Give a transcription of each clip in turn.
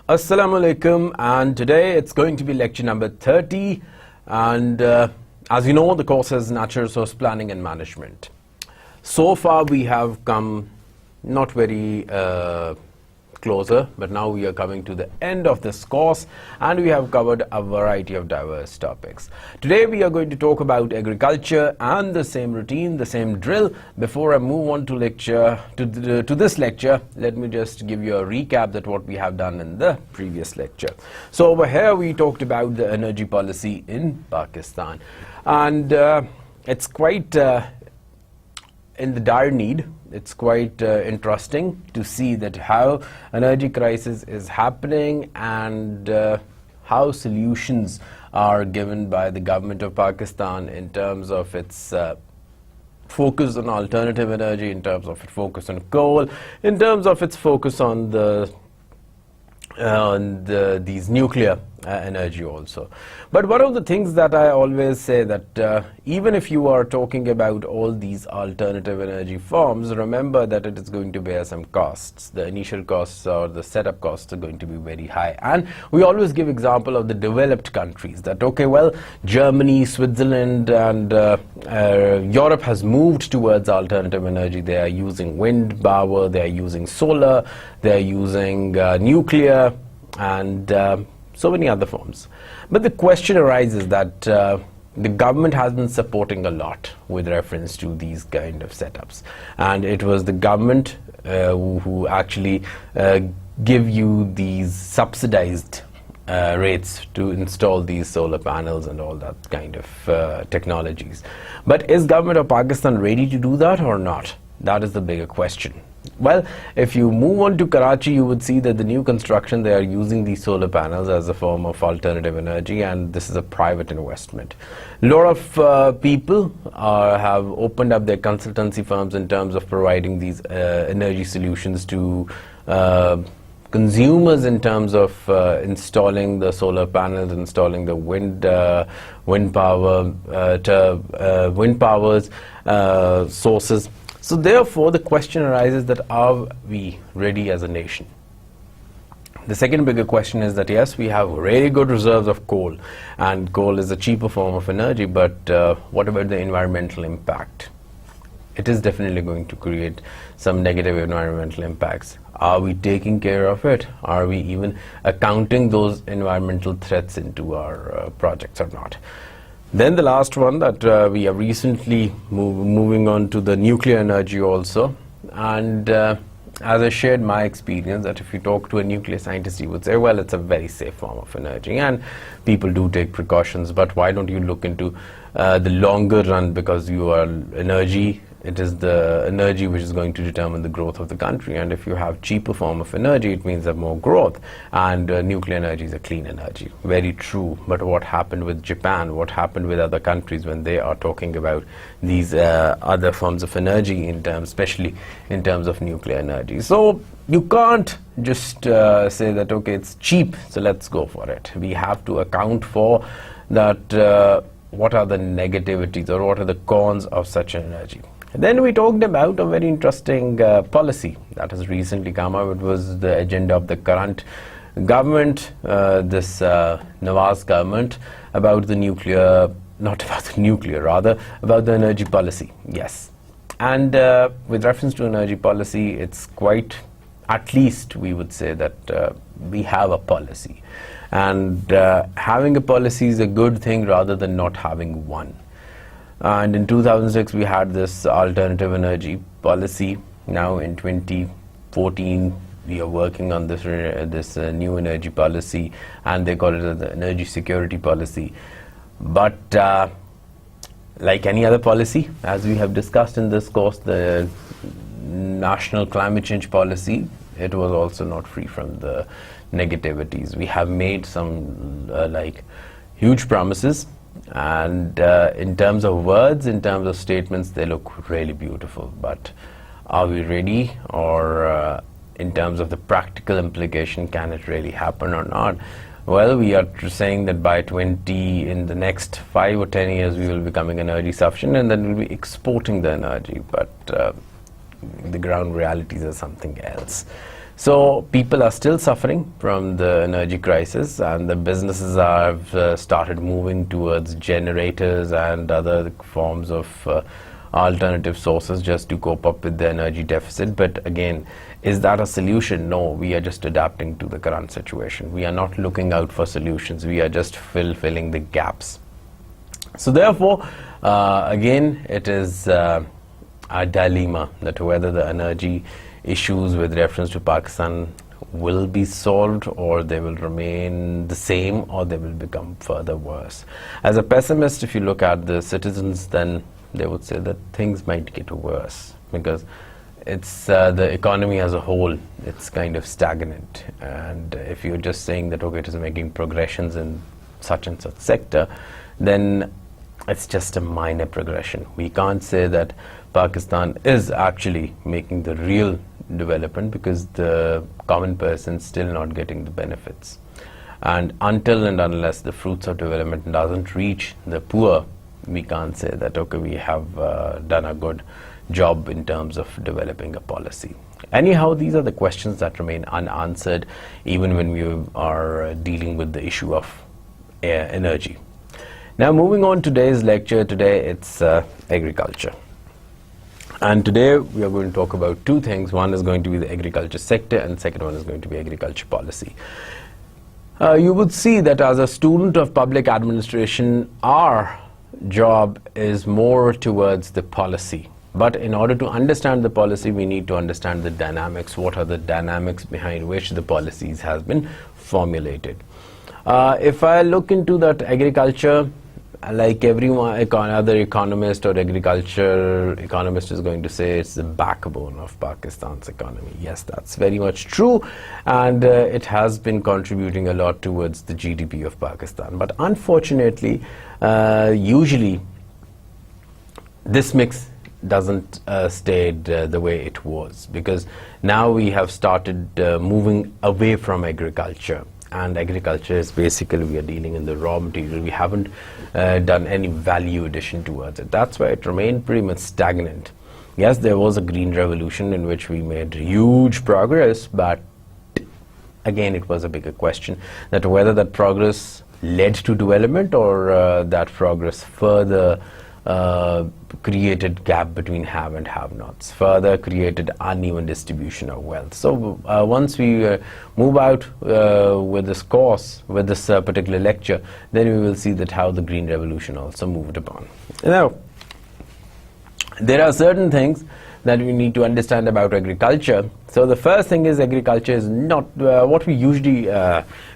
Assalamu alaikum, and today it's going to be lecture number 30, and as you know, the course is Natural Resource Planning and Management. So far we have come not very closer, but now we are coming to the end of this course and we have covered a variety of diverse topics. Today we are going to talk about agriculture and the same routine, the same drill. Before I move on to this lecture, let me just give you a recap that what we have done in the previous lecture. So over here we talked about the energy policy in Pakistan, and it's quite in the dire need. It's quite interesting to see that how energy crisis is happening and how solutions are given by the government of Pakistan in terms of its focus on alternative energy, in terms of its focus on coal, in terms of its focus on these nuclear energy also. But one of the things that I always say that even if you are talking about all these alternative energy forms, remember that it is going to bear some costs. The initial costs or the setup costs are going to be very high, and we always give example of the developed countries that okay, well, Germany, Switzerland and Europe has moved towards alternative energy. They are using wind power, they are using solar, they are using nuclear and so many other forms. But the question arises that the government has been supporting a lot with reference to these kind of setups, and it was the government who actually give you these subsidized rates to install these solar panels and all that kind of technologies. But is government of Pakistan ready to do that or not? That is the bigger question. Well, if you move on to Karachi, you would see that the new construction, they are using these solar panels as a form of alternative energy, and this is a private investment. A lot of people have opened up their consultancy firms in terms of providing these energy solutions to consumers in terms of installing the solar panels, installing the wind powers sources. So therefore, the question arises that are we ready as a nation? The second bigger question is that yes, we have really good reserves of coal, and coal is a cheaper form of energy, but what about the environmental impact? It is definitely going to create some negative environmental impacts. Are we taking care of it? Are we even accounting those environmental threats into our projects or not? Then the last one that we are recently moving on to the nuclear energy also, and as I shared my experience that if you talk to a nuclear scientist, he would say, well, it's a very safe form of energy and people do take precautions, but why don't you look into the longer run, because you are energy, it is the energy which is going to determine the growth of the country, and if you have cheaper form of energy, it means that more growth, and nuclear energy is a clean energy. Very true. But what happened with Japan, what happened with other countries when they are talking about these other forms of energy, in terms, especially in terms of nuclear energy? So you can't just say that okay, it's cheap, so let's go for it. We have to account for that what are the negativities or what are the cons of such energy. Then we talked about a very interesting policy that has recently come up. It was the agenda of the current government, this Nawaz government, about the nuclear, not about the nuclear, rather about the energy policy. Yes. And with reference to energy policy, it's quite, at least we would say that we have a policy. And having a policy is a good thing rather than not having one. And in 2006 we had this alternative energy policy. Now in 2014 we are working on this new energy policy, and they call it the energy security policy. But like any other policy, as we have discussed in this course, the national climate change policy, it was also not free from the negativities. We have made some like huge promises, And in terms of words, in terms of statements, they look really beautiful. But are we ready? Or in terms of the practical implication, can it really happen or not? Well, we are saying that by in the next 5 or 10 years, we will be becoming energy sufficient, and then we'll be exporting the energy. But the ground realities are something else. So people are still suffering from the energy crisis, and the businesses have started moving towards generators and other forms of alternative sources just to cope up with the energy deficit. But again, is that a solution? No, we are just adapting to the current situation. We are not looking out for solutions. We are just filling the gaps. So therefore, again, it is a dilemma that whether the energy issues with reference to Pakistan will be solved, or they will remain the same, or they will become further worse. As a pessimist, if you look at the citizens, then they would say that things might get worse, because it's the economy as a whole, it's kind of stagnant. And if you're just saying that, okay, it is making progressions in such and such sector, then it's just a minor progression. We can't say that Pakistan is actually making the real development, because the common person is still not getting the benefits. And until and unless the fruits of development doesn't reach the poor, we can't say that, okay, we have done a good job in terms of developing a policy. Anyhow, these are the questions that remain unanswered even when we are dealing with the issue of energy. Now, moving on today's lecture, today it's agriculture. And today we are going to talk about two things. One is going to be the agriculture sector, and the second one is going to be agriculture policy. You would see that as a student of public administration, our job is more towards the policy. But in order to understand the policy, we need to understand the dynamics. What are the dynamics behind which the policies has been formulated? If I look into that agriculture, like every other economist or agriculture economist is going to say, it's the backbone of Pakistan's economy. Yes, that's very much true, and it has been contributing a lot towards the GDP of Pakistan. But unfortunately, usually this mix doesn't stay the way it was, because now we have started moving away from agriculture. And agriculture is basically, we are dealing in the raw material. We haven't done any value addition towards it. That's why it remained pretty much stagnant. Yes, there was a green revolution in which we made huge progress, but again, it was a bigger question that whether that progress led to development, or that progress further created gap between have and have-nots, further created uneven distribution of wealth. So once we move out with this course, with this particular lecture, then we will see that how the Green Revolution also moved upon. Now, there are certain things that we need to understand about agriculture. So the first thing is, agriculture is not what we usually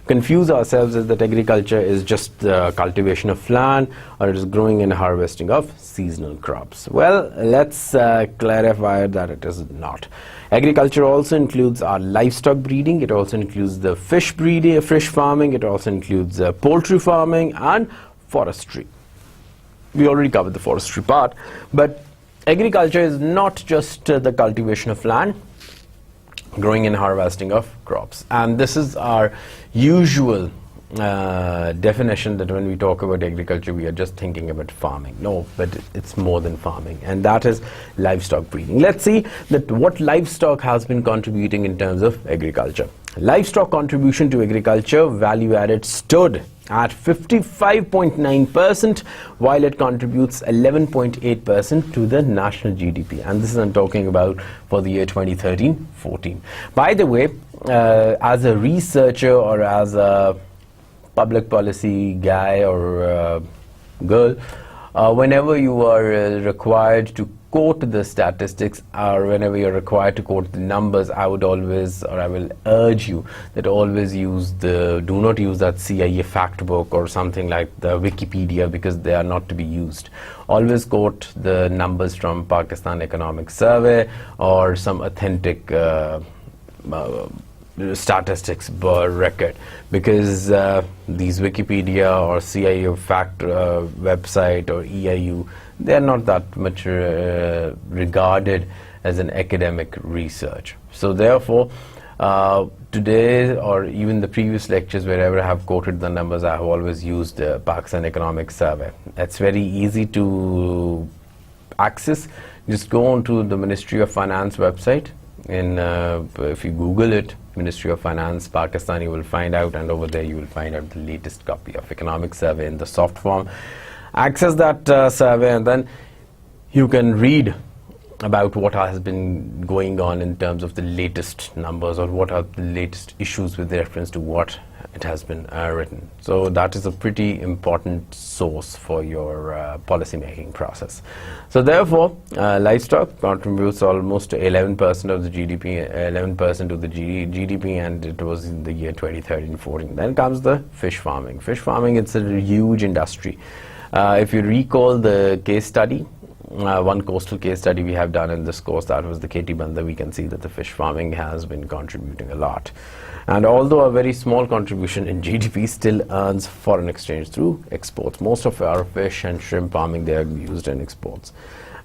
confuse ourselves is that agriculture is just cultivation of land, or it is growing and harvesting of seasonal crops. Well, let's clarify that it is not. Agriculture also includes our livestock breeding. It also includes the fish breeding, fish farming. It also includes poultry farming and forestry. We already covered the forestry part, but agriculture is not just the cultivation of land, growing and harvesting of crops. And this is our usual definition, that when we talk about agriculture, we are just thinking about farming. No, but it's more than farming, and that is livestock breeding. Let's see that what livestock has been contributing in terms of agriculture. Livestock contribution to agriculture value added stood at 55.9%, while it contributes 11.8% to the national GDP. And this is I'm talking about for the year 2013-14. By the way, as a researcher or as a public policy guy or girl, whenever you are required to quote the statistics, or whenever you're required to quote the numbers, I would always, or I will urge you that always do not use that CIA fact book or something like the Wikipedia, because they are not to be used. Always quote the numbers from Pakistan Economic Survey or some authentic statistics record, because these Wikipedia or CIU fact website or EIU, they are not that much regarded as an academic research. So therefore, today or even the previous lectures, wherever I have quoted the numbers, I have always used the Pakistan Economic Survey. It's very easy to access. Just go on to the Ministry of Finance website, and if you Google it, Ministry of Finance Pakistan, you will find out, and over there you will find out the latest copy of Economic Survey in the soft form. Access that survey, and then you can read about what has been going on in terms of the latest numbers, or what are the latest issues with reference to what it has been written. So that is a pretty important source for your policy making process. So therefore, livestock contributes almost 11% of the GDP, 11% of the GDP, and it was in the year 2013-14. Then comes the fish farming. Fish farming, it's a huge industry. If you recall the case study, one coastal case study we have done in this course, that was the KT Bandha, we can see that the fish farming has been contributing a lot. And although a very small contribution in GDP, still earns foreign exchange through exports. Most of our fish and shrimp farming, they are used in exports.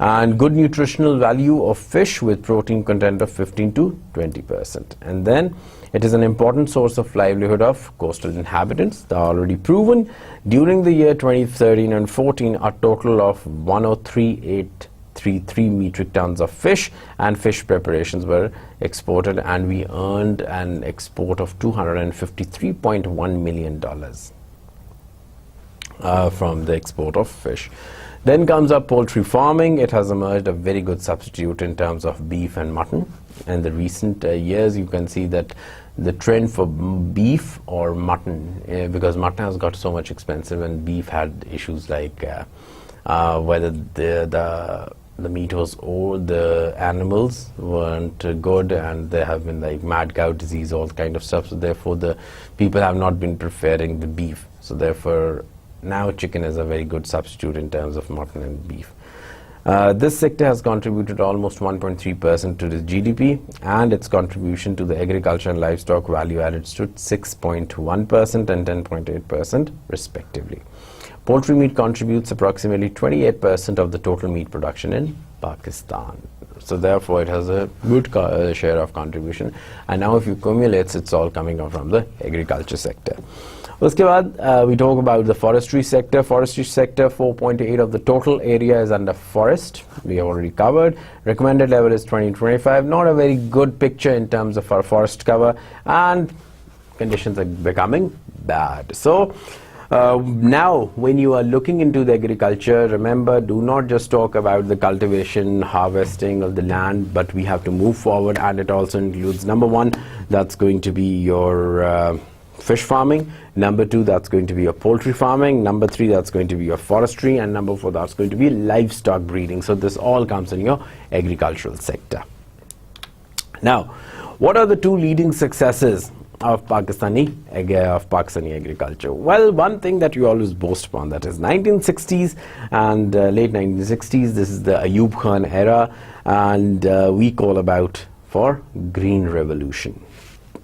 And good nutritional value of fish with protein content of 15 to 20%. And then it is an important source of livelihood of coastal inhabitants. They are already proven. During the year 2013 and 14, a total of 103,833 metric tons of fish and fish preparations were exported, and we earned an export of $253.1 million from the export of fish. Then comes up poultry farming. It has emerged a very good substitute in terms of beef and mutton. In the recent years, you can see that the trend for beef or mutton, because mutton has got so much expensive, and beef had issues like whether the meat was old, the animals weren't good, and there have been like mad cow disease, all kind of stuff. So therefore, the people have not been preferring the beef. So therefore, now chicken is a very good substitute in terms of mutton and beef. This sector has contributed almost 1.3% to the GDP, and its contribution to the agriculture and livestock value added stood 6.1% and 10.8% respectively. Poultry meat contributes approximately 28% of the total meat production in Pakistan. So therefore, it has a good share of contribution. And now if you cumulate, it's all coming out from the agriculture sector. Uske baad, we talk about the forestry sector. Forestry sector, 4.8 of the total area is under forest. We have already covered. Recommended level is 20-25. Not a very good picture in terms of our forest cover, and conditions are becoming bad. So now when you are looking into the agriculture, remember, do not just talk about the cultivation, harvesting of the land, but we have to move forward, and it also includes, number one, that's going to be your fish farming. Number two, that's going to be your poultry farming. Number three, that's going to be your forestry. And number four, that's going to be livestock breeding. So this all comes in your agricultural sector. Now, what are the two leading successes of Pakistani agriculture? Well, one thing that you always boast upon, that is 1960s and late 1960s. This is the Ayub Khan era, and we call about for green revolution.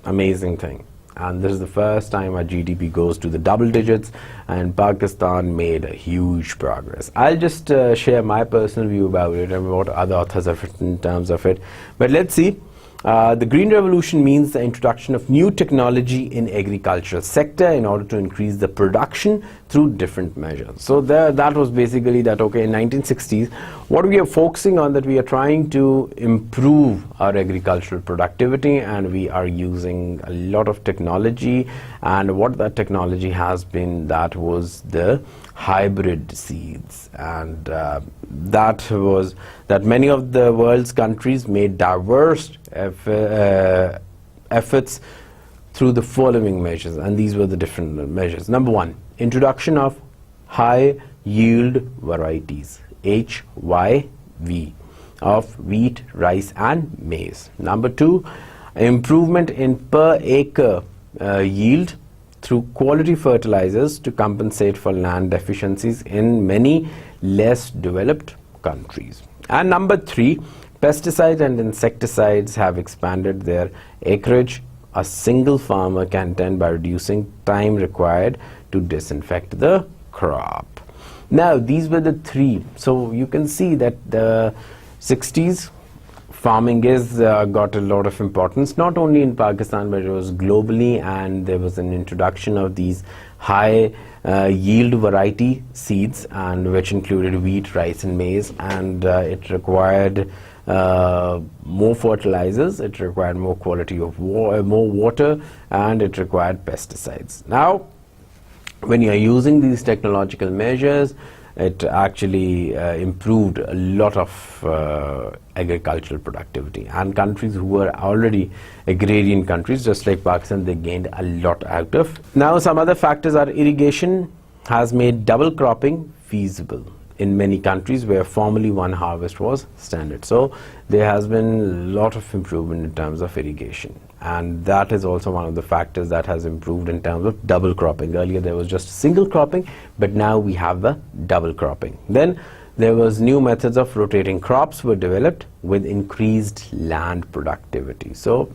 Amazing thing. And this is the first time our GDP goes to the double digits, and Pakistan made a huge progress. I'll just share my personal view about it and what other authors have written in terms of it. But let's see. The Green Revolution means the introduction of new technology in agricultural sector in order to increase the production through different measures. So that was basically that, okay, in 1960s, what we are focusing on, that we are trying to improve our agricultural productivity, and we are using a lot of technology. And what that technology has been, that was the hybrid seeds, and that was that many of the world's countries made diverse efforts through the following measures, and these were the different measures. Number one, introduction of high yield varieties, HYV, of wheat, rice and maize. Number two, improvement in per acre yield through quality fertilizers to compensate for land deficiencies in many less developed countries. And number three, pesticides and insecticides have expanded their acreage a single farmer can attain by reducing time required to disinfect the crop. Now, these were the three. So you can see that the 60s farming is got a lot of importance, not only in Pakistan but it was globally, and there was an introduction of these high yield variety seeds, and which included wheat, rice and maize, and it required more fertilizers, it required more quality of more water, and it required pesticides. Now, when you are using these technological measures, it actually improved a lot of agricultural productivity, and countries who were already agrarian countries just like Pakistan, they gained a lot out of. Now, some other factors are irrigation has made double cropping feasible in many countries where formerly one harvest was standard. So there has been a lot of improvement in terms of irrigation, and that is also one of the factors that has improved in terms of double cropping. Earlier there was just single cropping, but now we have the double cropping. Then there was new methods of rotating crops were developed with increased land productivity. So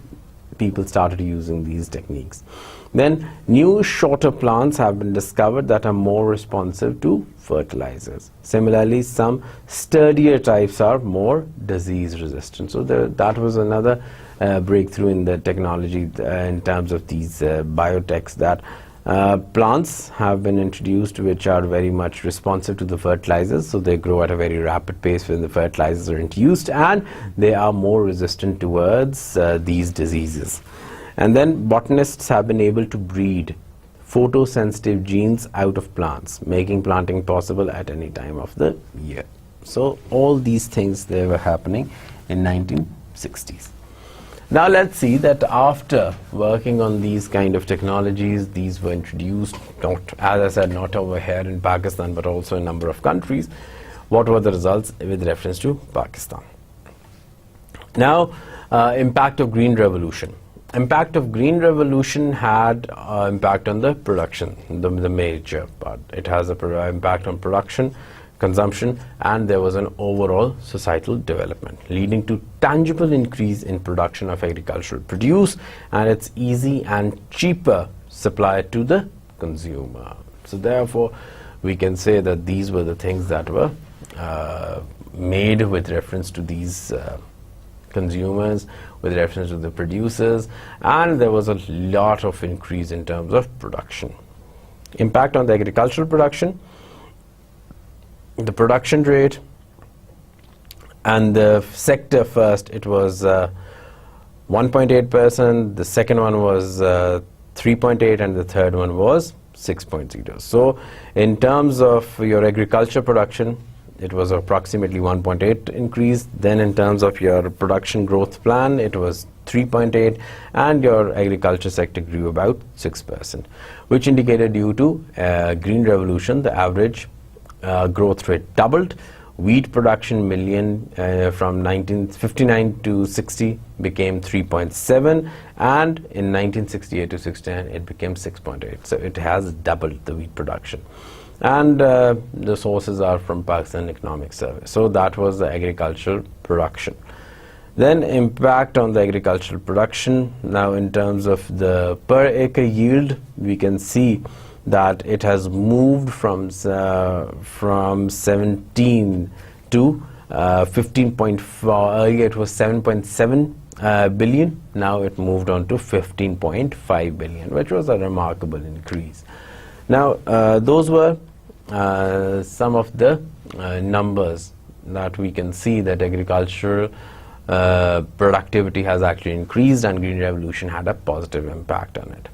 people started using these techniques. Then new shorter plants have been discovered that are more responsive to fertilizers. Similarly, some sturdier types are more disease resistant. So that was another breakthrough in the technology in terms of these biotechs, that plants have been introduced which are very much responsive to the fertilizers. So they grow at a very rapid pace when the fertilizers are introduced, and they are more resistant towards these diseases. And then botanists have been able to breed photosensitive genes out of plants, making planting possible at any time of the year. So all these things, they were happening in 1960s. Now let's see that after working on these kind of technologies, these were introduced, not, as I said, not over here in Pakistan but also in a number of countries. What were the results with reference to Pakistan? Now, impact of Green Revolution. Impact of Green Revolution had impact on the production, the major part. It has an impact on production, consumption, and there was an overall societal development, leading to tangible increase in production of agricultural produce and its easy and cheaper supply to the consumer. So therefore, we can say that these were the things that were made with reference to these consumers, with reference to the producers, and there was a lot of increase in terms of production. Impact on the agricultural production, the production rate, and the sector first, it was 1.8%, the second one was 3.8%, and the third one was 6.0. So in terms of your agriculture production, it was approximately 1.8 increase. Then in terms of your production growth plan, it was 3.8, and your agriculture sector grew about 6%, which indicated due to Green Revolution, the average growth rate doubled. Wheat production million from 1959 to 60 became 3.7, and in 1968 to 69 it became 6.8. So it has doubled the wheat production. And the sources are from Pakistan Economic Survey. So that was the agricultural production. Then impact on the agricultural production. Now in terms of the per acre yield, we can see that it has moved from 17 to 15.4. Earlier it was 7.7 billion. Now it moved on to 15.5 billion, which was a remarkable increase. Now those were some of the numbers that we can see that agricultural productivity has actually increased, and Green Revolution had a positive impact on it.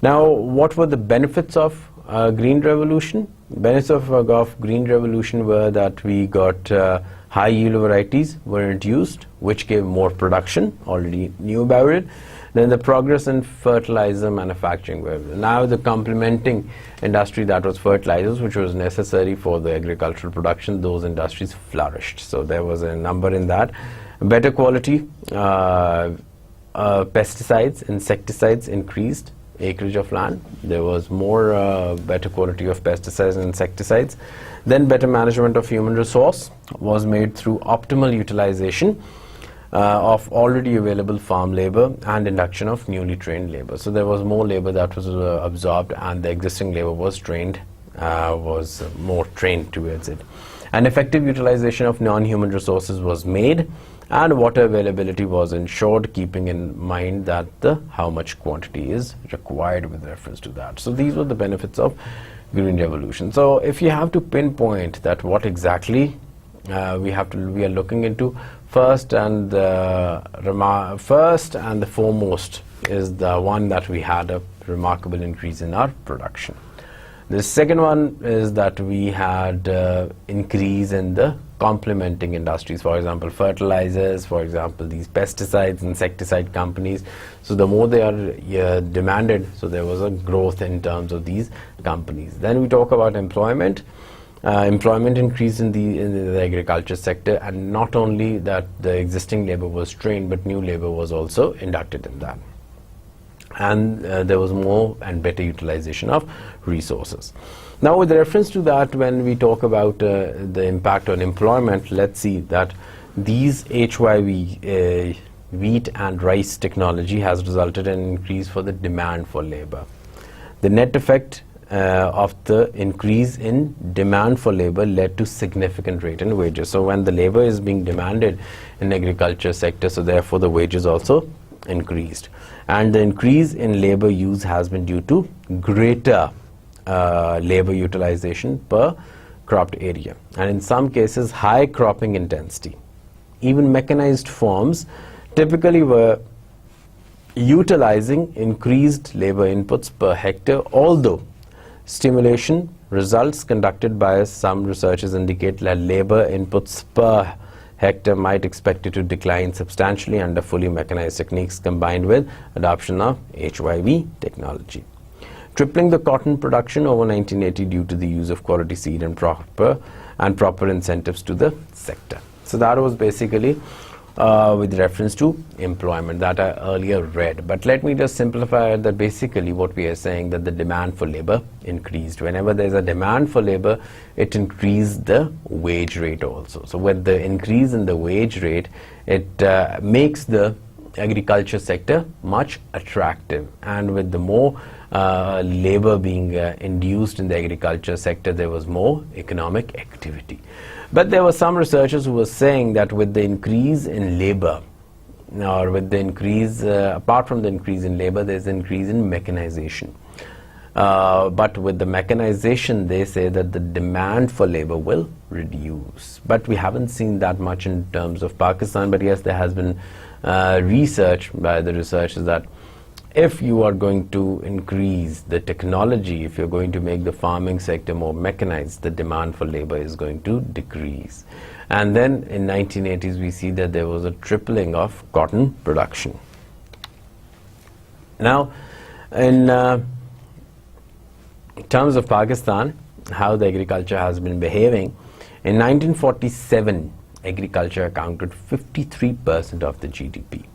Now, what were the benefits of Green Revolution? Benefits of Green Revolution were that we got high yield varieties were introduced, which gave more production, already knew about it. Then the progress in fertilizer manufacturing. Now the complementing industry, that was fertilizers, which was necessary for the agricultural production, those industries flourished. So there was a number in that. Better quality pesticides, insecticides increased acreage of land. There was more better quality of pesticides and insecticides. Then better management of human resource was made through optimal utilization. of already available farm labor and induction of newly trained labor. So there was more labor that was absorbed, and the existing labor was more trained towards it. An effective utilization of non-human resources was made, and water availability was ensured, keeping in mind that how much quantity is required with reference to that. So these were the benefits of green revolution. So if you have to pinpoint that what exactly we are looking into, first and the foremost is the one that we had a remarkable increase in our production. The second one is that we had increase in the complementing industries, for example fertilizers, for example these pesticides, insecticide companies. So the more they are demanded, so there was a growth in terms of these companies. Then we talk about employment. Employment increased in the agriculture sector, and not only that the existing labor was trained, but new labor was also inducted in that. And there was more and better utilization of resources. Now with reference to that, when we talk about the impact on employment, let's see that these HYV, wheat and rice technology, has resulted in an increase for the demand for labor. The net effect of the increase in demand for labor led to significant rate in wages. So when the labor is being demanded in agriculture sector, so therefore the wages also increased. And the increase in labor use has been due to greater labor utilization per cropped area, and in some cases high cropping intensity. Even mechanized farms typically were utilizing increased labor inputs per hectare, although stimulation results conducted by some researchers indicate that labor inputs per hectare might expected to decline substantially under fully mechanized techniques combined with adoption of HYV technology. Tripling the cotton production over 1980 due to the use of quality seed and proper incentives to the sector. So that was basically with reference to employment that I earlier read. But let me just simplify it, that basically what we are saying, that the demand for labor increased. Whenever there is a demand for labor, it increased the wage rate also. So with the increase in the wage rate, it makes the agriculture sector much attractive, and with the more labor being induced in the agriculture sector, there was more economic activity. But there were some researchers who were saying that with the increase in labor, or with the increase, apart from the increase in labor, there's an increase in mechanization. But with the mechanization, they say that the demand for labor will reduce. But we haven't seen that much in terms of Pakistan. But yes, there has been research by the researchers that if you are going to increase the technology, if you're going to make the farming sector more mechanized, the demand for labor is going to decrease. And then in 1980s, we see that there was a tripling of cotton production. Now, in terms of Pakistan, how the agriculture has been behaving, in 1947, agriculture accounted 53% of the GDP.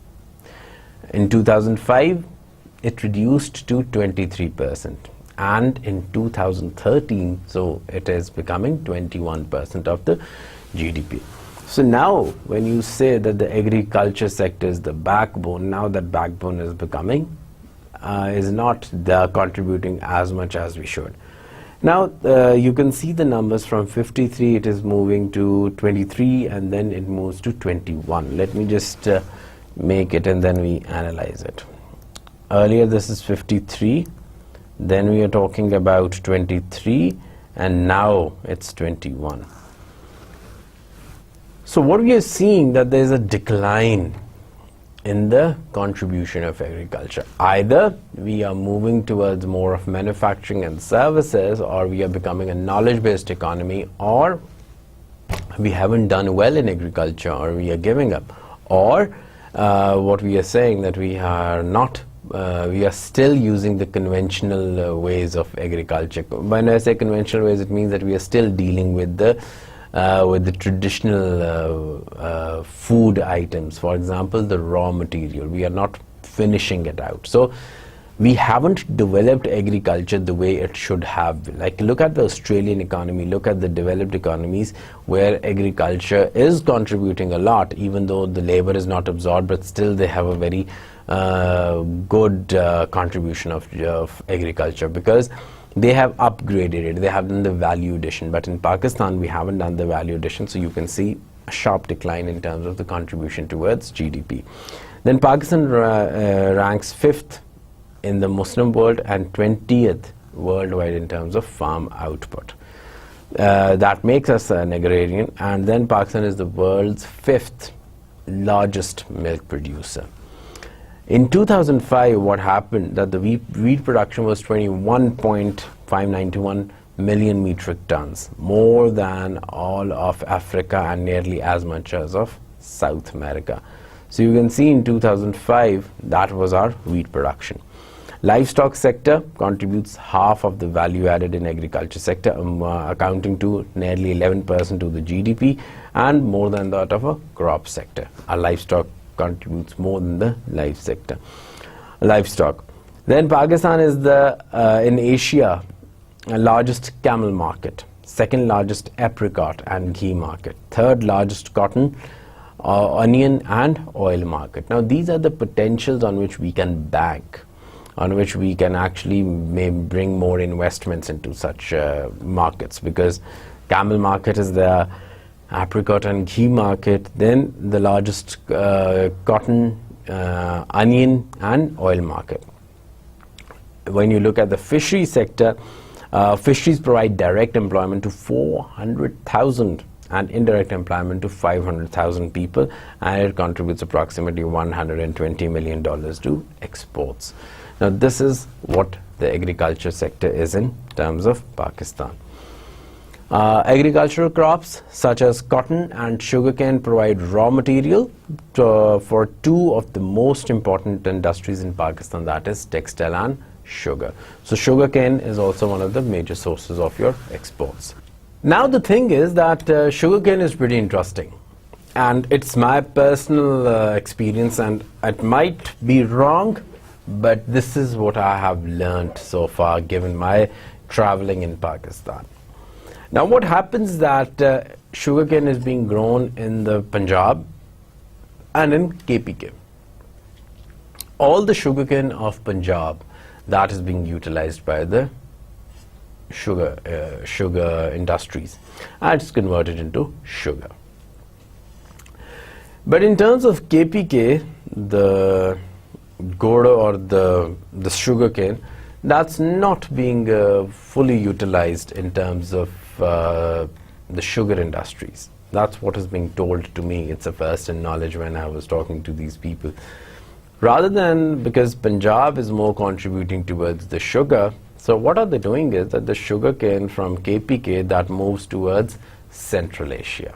In 2005, it reduced to 23%, and in 2013, so it is becoming 21% of the GDP. So now when you say that the agriculture sector is the backbone, now that backbone is becoming is not contributing as much as we should. Now you can see the numbers from 53, it is moving to 23, and then it moves to 21. Let me just make it and then we analyze it. Earlier this is 53, then we are talking about 23, and now it's 21. So what we are seeing, that there is a decline in the contribution of agriculture. Either we are moving towards more of manufacturing and services, or we are becoming a knowledge-based economy, or we haven't done well in agriculture, or we are giving up, or what we are saying, that we are not we are still using the conventional ways of agriculture. When I say conventional ways, it means that we are still dealing with the traditional food items. For example, the raw material, we are not finishing it out. So we haven't developed agriculture the way it should have been. Like, look at the Australian economy, look at the developed economies where agriculture is contributing a lot, even though the labor is not absorbed, but still they have a very good contribution of agriculture, because they have upgraded it, they have done the value addition. But in Pakistan, we haven't done the value addition, so you can see a sharp decline in terms of the contribution towards GDP. Then Pakistan ranks 5th in the Muslim world and 20th worldwide in terms of farm output. That makes us an agrarian, and then Pakistan is the world's 5th largest milk producer. In 2005, what happened, that the wheat production was 21.591 million metric tons, more than all of Africa and nearly as much as of South America. So you can see in 2005, that was our wheat production. Livestock sector contributes half of the value added in agriculture sector, accounting to nearly 11% to the GDP and more than that of a crop sector. Our livestock contributes more than the livestock. Then Pakistan is the in Asia largest camel market, second largest apricot and ghee market, third largest cotton, onion and oil market. Now these are the potentials on which we can bank, on which we can actually bring more investments into such markets, because camel market is the apricot and ghee market, then the largest cotton, onion and oil market. When you look at the fishery sector, fisheries provide direct employment to 400,000 and indirect employment to 500,000 people, and it contributes approximately $120 million to exports. Now this is what the agriculture sector is in terms of Pakistan. Agricultural crops such as cotton and sugarcane provide raw material for two of the most important industries in Pakistan, that is textile and sugar. So sugarcane is also one of the major sources of your exports. Now the thing is that sugarcane is pretty interesting, and it's my personal experience, and it might be wrong, but this is what I have learned so far given my traveling in Pakistan. Now what happens that sugarcane is being grown in the Punjab and in KPK. All the sugarcane of Punjab, that is being utilized by the sugar industries, and it's converted into sugar. But in terms of KPK, the gourd or the sugarcane, that's not being fully utilized in terms of the sugar industries. That's what is being told to me. It's a first-hand knowledge when I was talking to these people. Rather than, because Punjab is more contributing towards the sugar, so what are they doing is that the sugarcane from KPK that moves towards Central Asia,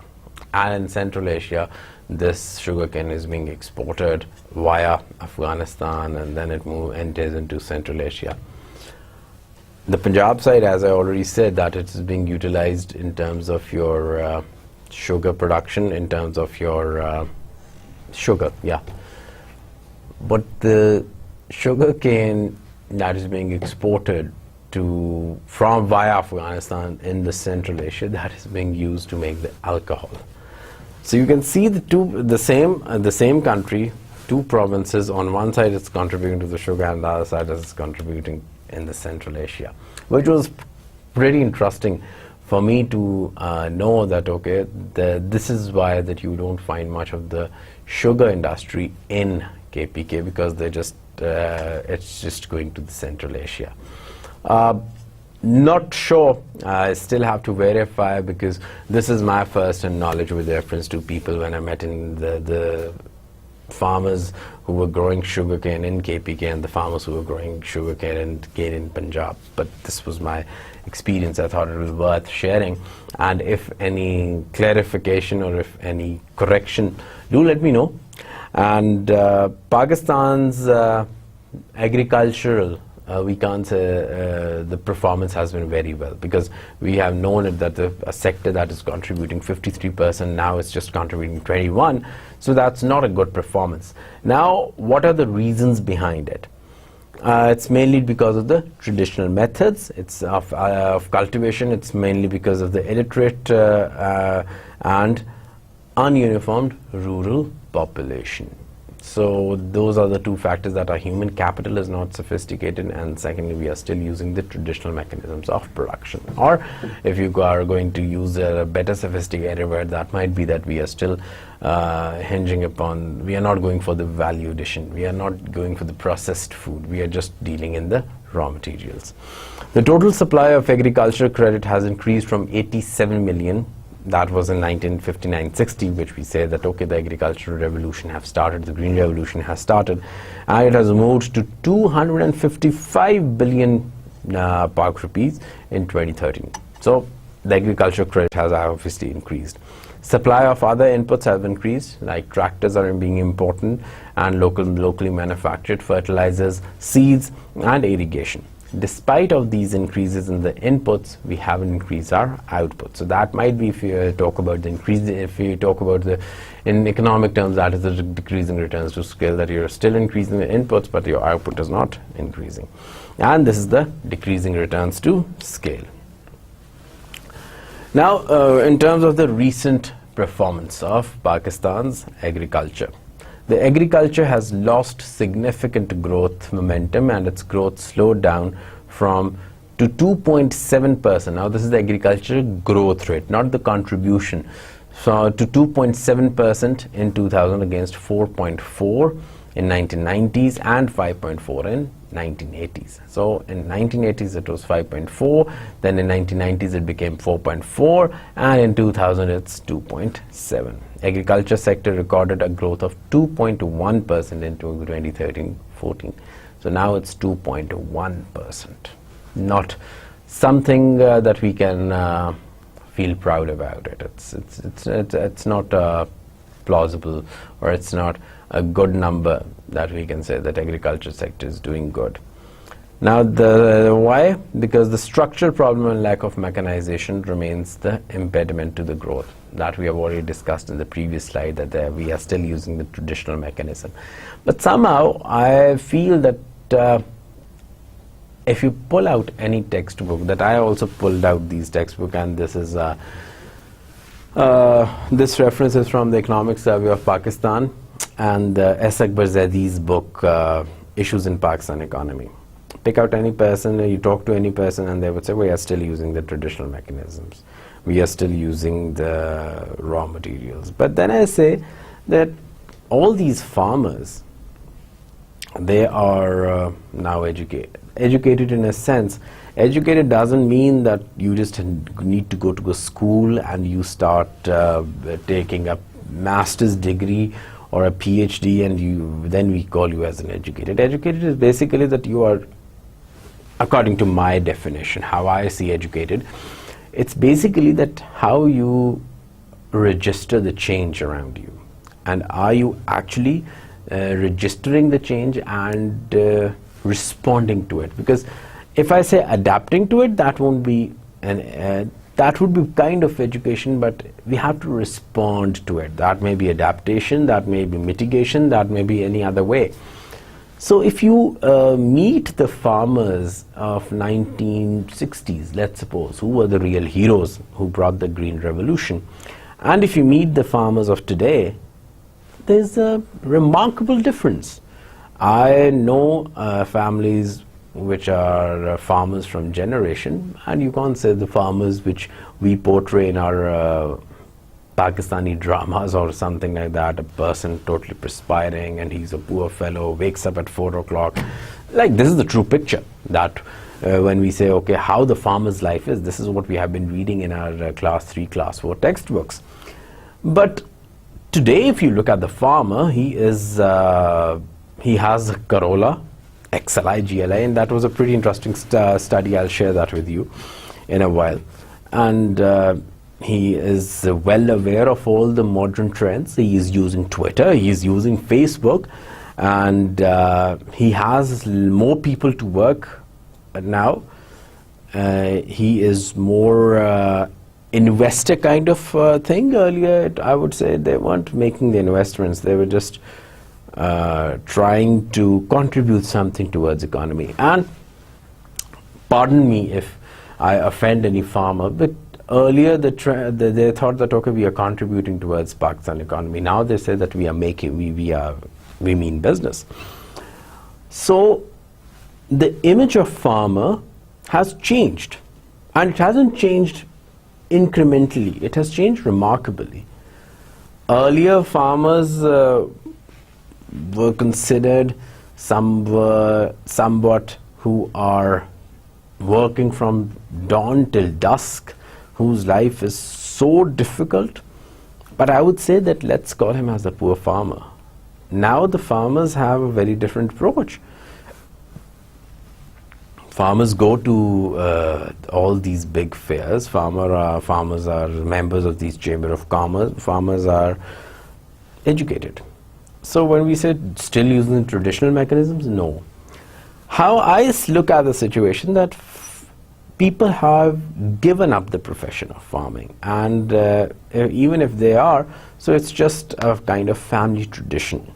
and in Central Asia this sugarcane is being exported via Afghanistan, and then it enters into Central Asia. The Punjab side, as I already said, that it is being utilized in terms of your sugar production, in terms of your sugar, yeah. But the sugarcane that is being exported from via Afghanistan in the Central Asia, that is being used to make the alcohol. So you can see the same country, two provinces. On one side it's contributing to the sugar, and the other side is contributing in the Central Asia, which was pretty interesting for me to know that, okay, this is why that you don't find much of the sugar industry in KPK, because they just it's just going to the Central Asia. Not sure, I still have to verify, because this is my first-hand knowledge with reference to people when I met in the farmers who were growing sugarcane in KPK and the farmers who were growing sugarcane in Punjab. But this was my experience. I thought it was worth sharing, and if any clarification or if any correction, do let me know. And Pakistan's agricultural, we can't say the performance has been very well, because we have known it that a sector that is contributing 53%, now it's just contributing 21%, so that's not a good performance. Now what are the reasons behind it? It's mainly because of the traditional methods. It's of cultivation. It's mainly because of the illiterate and ununiformed rural population. So those are the two factors, that our human capital is not sophisticated, and secondly, we are still using the traditional mechanisms of production. Or if you are going to use a better sophisticated word, that might be that we are still hinging upon, we are not going for the value addition, we are not going for the processed food, we are just dealing in the raw materials. The total supply of agricultural credit has increased from 87 million, that was in 1959-60, which we say that okay, the agricultural revolution have started, the green revolution has started, and it has moved to 255 billion Pak rupees in 2013. So the agricultural credit has obviously increased. Supply of other inputs have increased, like tractors are being important and locally manufactured, fertilizers, seeds and irrigation. Despite of these increases in the inputs, we haven't increased our output. So that might be, if you talk about the increase, if you talk about the, in economic terms, that is the decrease in returns to scale, that you're still increasing the inputs, but your output is not increasing. And this is the decreasing returns to scale. Now, in terms of the recent performance of Pakistan's agriculture, the agriculture has lost significant growth momentum, and its growth slowed down from to 2.7%. Now this is the agricultural growth rate, not the contribution. So to 2.7% in 2000 against 4.4 in 1990s and 5.4 in 1980s. So in 1980s it was 5.4, then in 1990s it became 4.4, and in 2000 it's 2.7. Agriculture sector recorded a growth of 2.1% in 2013-14. So now it's 2.1%. Not something that we can feel proud about it. It's not plausible, or it's not a good number that we can say that agriculture sector is doing good. Now why? Because the structural problem and lack of mechanization remains the impediment to the growth, that we have already discussed in the previous slide, that we are still using the traditional mechanism. But somehow I feel that if you pull out any textbook, that I also pulled out these textbook, and this is this reference is from the Economic Survey of Pakistan and S. Akbar Zaidi's book, Issues in Pakistan Economy. Pick out any person, you talk to any person, and they would say, we are still using the traditional mechanisms. We are still using the raw materials. But then I say that all these farmers, they are now educated. Educated in a sense. Educated doesn't mean that you just need to go to a school and you start taking a master's degree or a PhD, and then we call you as an educated. Educated is basically that you are, according to my definition, how I see educated, it's basically that how you register the change around you, and are you actually registering the change and responding to it. Because if I say adapting to it, that won't be that would be kind of education, but we have to respond to it. That may be adaptation, that may be mitigation, that may be any other way. So if you meet the farmers of 1960s, let's suppose, who were the real heroes who brought the Green Revolution, and if you meet the farmers of today, there's a remarkable difference. I know families which are farmers from generation, and you can't say the farmers which we portray in our Pakistani dramas or something like that, a person totally perspiring and he's a poor fellow, wakes up at 4 o'clock. Like, this is the true picture, that when we say, okay, how the farmer's life is, this is what we have been reading in our class 3, class 4 textbooks. But today, if you look at the farmer, he has a Corolla, XLI, GLI, and that was a pretty interesting study. I'll share that with you in a while. And he is well aware of all the modern trends. He is using Twitter, he is using Facebook, and he has more people to work now. He is more investor kind of thing. Earlier, I would say they weren't making the investments, they were just trying to contribute something towards economy. And pardon me if I offend any farmer, but earlier they thought that okay, we are contributing towards Pakistan economy. Now they say that we are making, we mean business. So the image of farmer has changed, and it hasn't changed incrementally, it has changed remarkably. Earlier farmers were considered somewhat who are working from dawn till dusk, whose life is so difficult. But I would say that let's call him as a poor farmer. Now the farmers have a very different approach. Farmers go to all these big fairs. Farmers are members of these Chamber of Commerce. Farmers are educated. So when we say still using traditional mechanisms, no. How I look at the situation that people have given up the profession of farming, and even if they are, so it's just a kind of family tradition.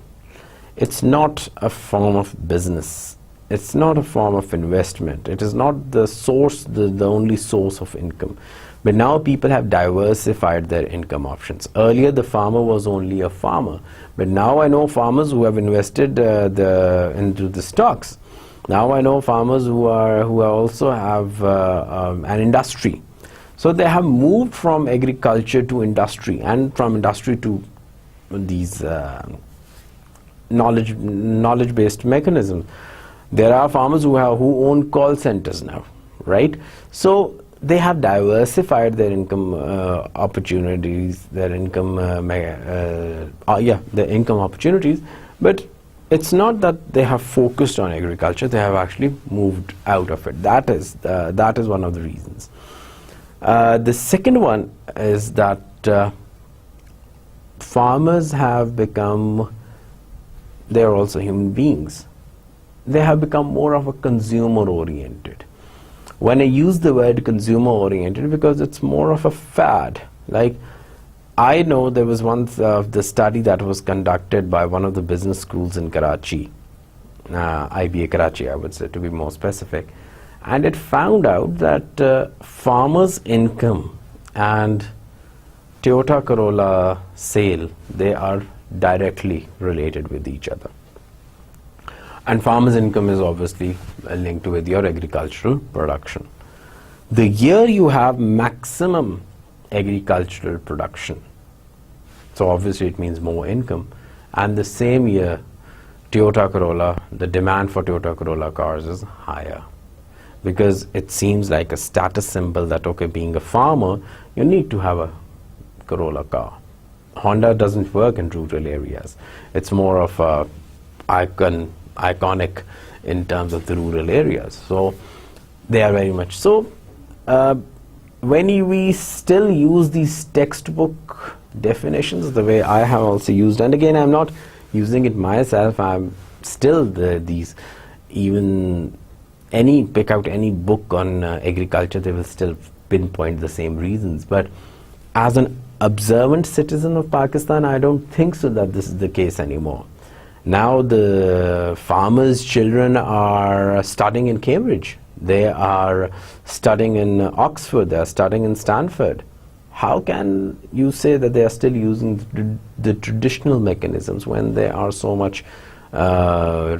It's not a form of business. It's not a form of investment. It is not the source, the only source of income. But now people have diversified their income options. Earlier the farmer was only a farmer, but now I know farmers who have invested into the stocks. Now I know farmers who also have an industry. So they have moved from agriculture to industry, and from industry to these knowledge-based mechanisms. There are farmers who own call centers now, right? So they have diversified their income opportunities, their income opportunities. But it's not that they have focused on agriculture; they have actually moved out of it. That is one of the reasons. The second one is that farmers have become, they are also human beings. They have become more of a consumer-oriented. When I use the word consumer-oriented, because it's more of a fad. Like, I know there was once the study that was conducted by one of the business schools in Karachi, IBA Karachi, I would say, to be more specific, and it found out that farmers' income and Toyota Corolla sale, they are directly related with each other. And farmers' income is obviously linked with your agricultural production. The year you have maximum agricultural production, so obviously it means more income, and the same year Toyota Corolla, the demand for Toyota Corolla cars is higher, because it seems like a status symbol that okay, being a farmer, you need to have a Corolla car. Honda doesn't work in rural areas. It's more of a iconic in terms of the rural areas. So they are very much so. When we still use these textbook definitions the way I have also used, and again I'm not using it myself, I'm still these, even pick out any book on agriculture, they will still pinpoint the same reasons. But as an observant citizen of Pakistan, I don't think so that this is the case anymore. Now the farmers' children are studying in Cambridge. They are studying in Oxford. They are studying in Stanford. How can you say that they are still using the traditional mechanisms when they are so much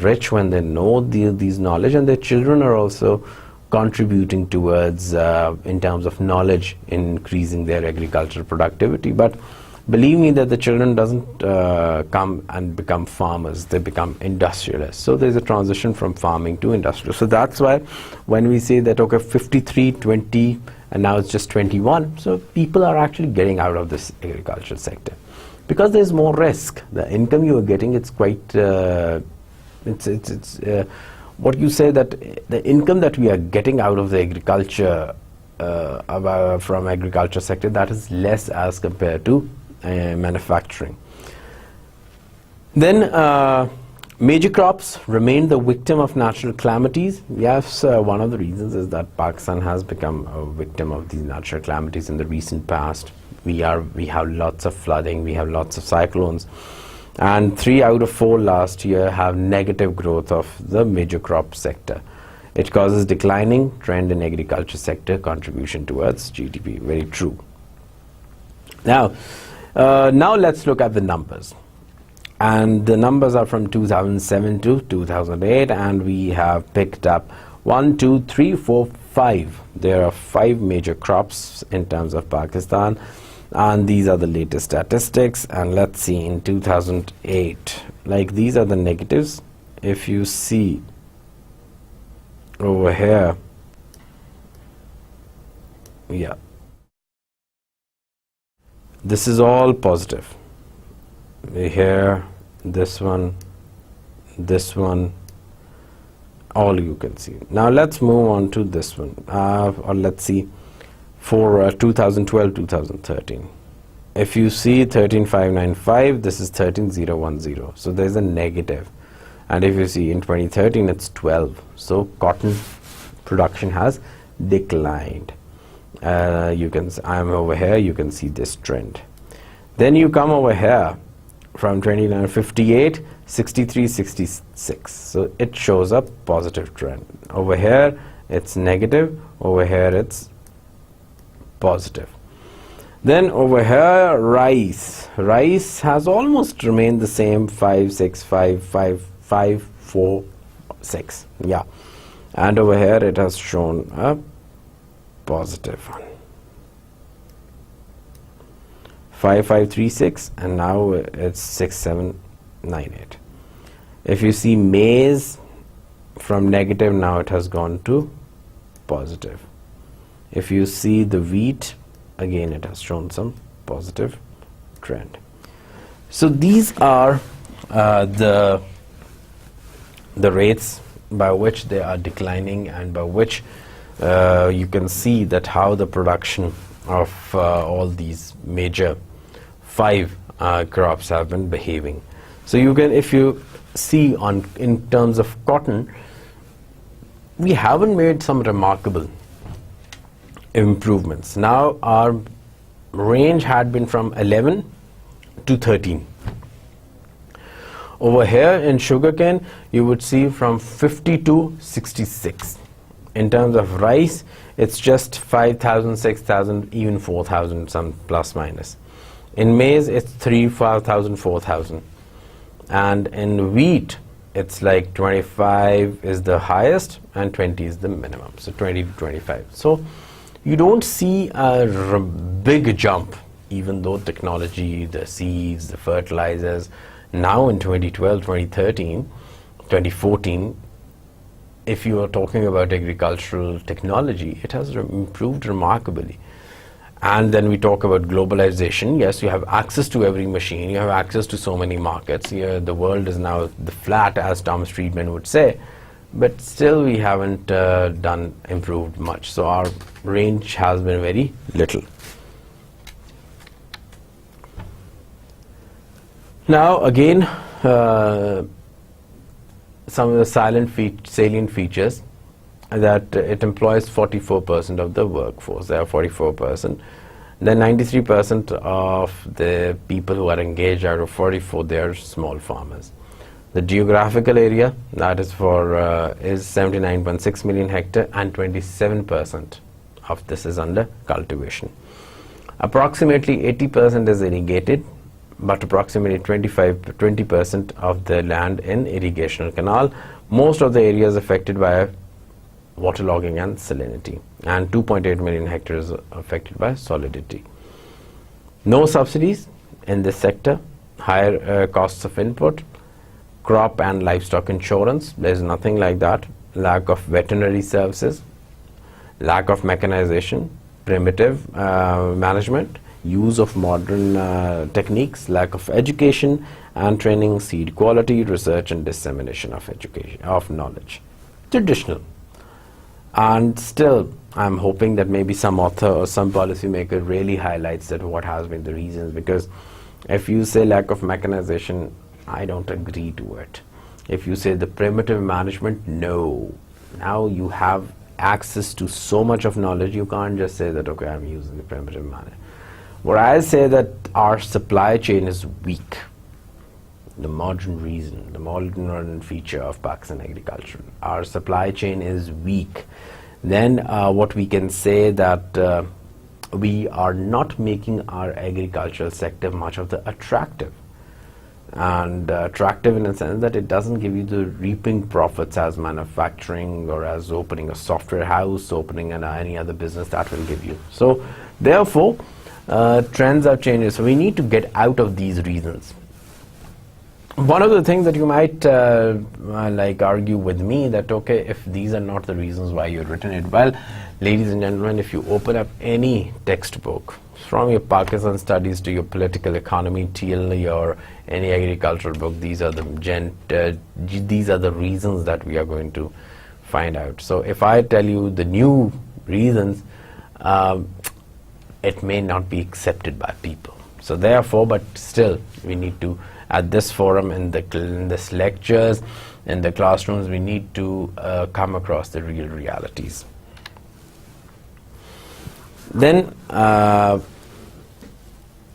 rich, when they know these knowledge, and their children are also contributing towards, in terms of knowledge, increasing their agricultural productivity? But believe me that the children doesn't come and become farmers, they become industrialists. So there's a transition from farming to industrial. So that's why when we say that okay, 53, 20, and now it's just 21, so people are actually getting out of this agricultural sector because there's more risk. The income you are getting, it's quite, what you say that the income that we are getting out of the agriculture, from agriculture sector, that is less as compared to manufacturing. Then major crops remain the victim of natural calamities. Yes, one of the reasons is that Pakistan has become a victim of these natural calamities in the recent past. We have lots of flooding, we have lots of cyclones, and 3 out of 4 last year have negative growth of the major crop sector. It causes declining trend in agriculture sector contribution towards GDP. Very true. Now let's look at the numbers. And the numbers are from 2007 to 2008, and we have picked up 1, 2, 3, 4, 5. There are 5 major crops in terms of Pakistan, and these are the latest statistics. And let's see, in 2008, like, these are the negatives. If you see over here, yeah, this is all positive. Here, this one, all you can see. Now let's move on to this one, or let's see for 2012-2013. If you see 13,595, this is 13,010, so there's a negative. And if you see in 2013, it's 12, so cotton production has declined. You can, I'm over here, you can see this trend. Then you come over here from 29, 58, 63, 66, so it shows a positive trend. Over here it's negative, over here it's positive. Then over here, rice has almost remained the same, 5, 6, 5, 5, 5, 4, 6, yeah, and over here it has shown a positive one, 5536, and now it's 6798. If you see maize, from negative now it has gone to positive. If you see the wheat, again it has shown some positive trend. So these are the rates by which they are declining, and by which you can see that how the production of all these major 5 crops have been behaving. So you can, if you see on in terms of cotton, we haven't made some remarkable improvements. Now our range had been from 11 to 13. Over here in sugarcane, you would see from 50 to 66. In terms of rice, it's just 5,000, 6,000, even 4,000, some plus minus. In maize, it's 3, 5,000, 4,000. And in wheat, it's like 25 is the highest and 20 is the minimum. So 20 to 25. So you don't see a big jump, even though technology, the seeds, the fertilizers, now in 2012, 2013, 2014, if you are talking about agricultural technology, it has improved remarkably. And then we talk about globalization. Yes, you have access to every machine, you have access to so many markets. Here, the world is now the flat, as Thomas Friedman would say, but still we haven't improved much. So our range has been very little. Now again, some of the salient features, that it employs 44% of the workforce. There are 44%. Then 93% of the people who are engaged out of 44, they are small farmers. The geographical area, that is for is 79.6 million hectare, and 27% of this is under cultivation. Approximately 80% is irrigated, but approximately 20% of the land in irrigational canal. Most of the areas affected by waterlogging and salinity, and 2.8 million hectares affected by solidity. No subsidies in this sector, higher costs of input, crop and livestock insurance, there is nothing like that, lack of veterinary services, lack of mechanization, primitive management, use of modern techniques, lack of education and training, seed quality, research and dissemination of education, of knowledge. Traditional. And still, I'm hoping that maybe some author or some policymaker really highlights that what has been the reasons, because if you say lack of mechanization, I don't agree to it. If you say the primitive management, no. Now you have access to so much of knowledge, you can't just say that, okay, I'm using the primitive management. Where I say that our supply chain is weak. the modern reason, the modern feature of Pakistan agriculture. Our supply chain is weak. Then what we can say that we are not making our agricultural sector much of the attractive. And attractive in a sense that it doesn't give you the reaping profits as manufacturing or as opening a software house, opening any other business that will give you. So therefore trends are changing. So we need to get out of these reasons. One of the things that you might like argue with me that okay, if these are not the reasons why you've written it, well, ladies and gentlemen, if you open up any textbook from your Pakistan studies to your political economy till your any agricultural book, these are the reasons that we are going to find out. So if I tell you the new reasons, it may not be accepted by people. So therefore, but still we need to, at this forum, in this lectures, in the classrooms, we need to come across the real realities. Then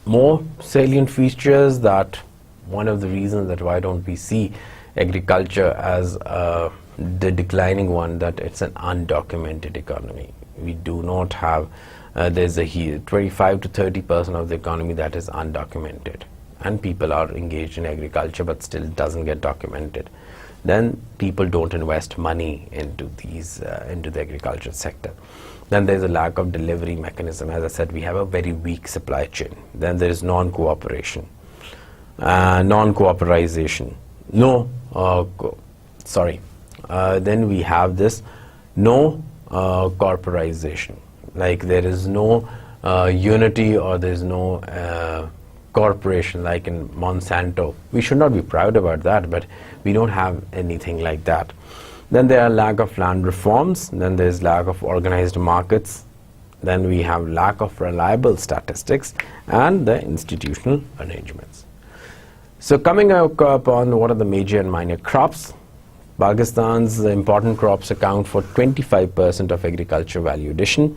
more salient features, that one of the reasons that why don't we see agriculture as the declining one, that it's an undocumented economy. We do not have, there's a 25 to 30% of the economy that is undocumented, and people are engaged in agriculture but still doesn't get documented. Then people don't invest money into these into the agriculture sector. Then there's a lack of delivery mechanism. As I said, we have a very weak supply chain. Then there is non-cooperation, non-cooperization. Then we have this no corporization. Like there is no unity, or there is no corporation like in Monsanto. We should not be proud about that, but we don't have anything like that. Then there are lack of land reforms. Then there is lack of organized markets. Then we have lack of reliable statistics and the institutional arrangements. So coming up on what are the major and minor crops, Pakistan's important crops account for 25% of agriculture value addition.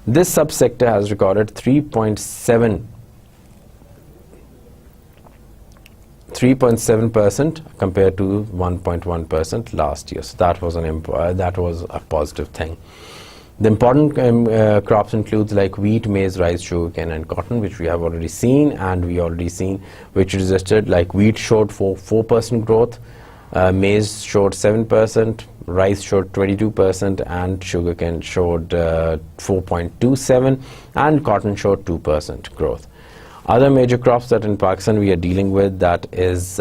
This subsector has recorded 3.7% compared to 1.1% last year. So that was a positive thing. The important crops includes like wheat, maize, rice, sugarcane and cotton, which we have already seen, and we already seen which registered like wheat showed 4% growth, maize showed 7%, rice showed 22%, and sugarcane showed 4.27%, and cotton showed 2% growth. Other major crops that in Pakistan we are dealing with, that is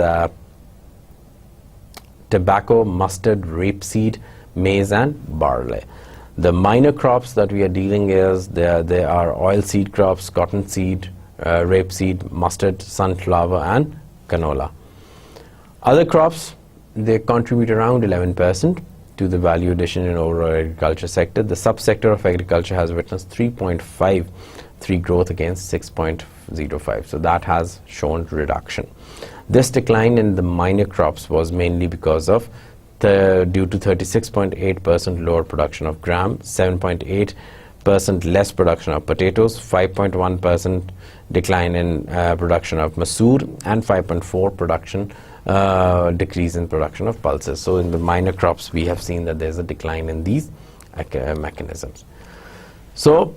tobacco, mustard, rapeseed, maize and barley. The minor crops that we are dealing is there are oilseed crops, cottonseed, rapeseed, mustard, sunflower and canola. Other crops, they contribute around 11% to the value addition in overall agriculture sector. The subsector of agriculture has witnessed 3.53 growth against 6.05. So that has shown reduction. This decline in the minor crops was mainly because of due to 36.8% lower production of gram, 7.8% less production of potatoes, 5.1% decline in production of masoor, and 5.4% decrease in production of pulses. So in the minor crops we have seen that there's a decline in these mechanisms. So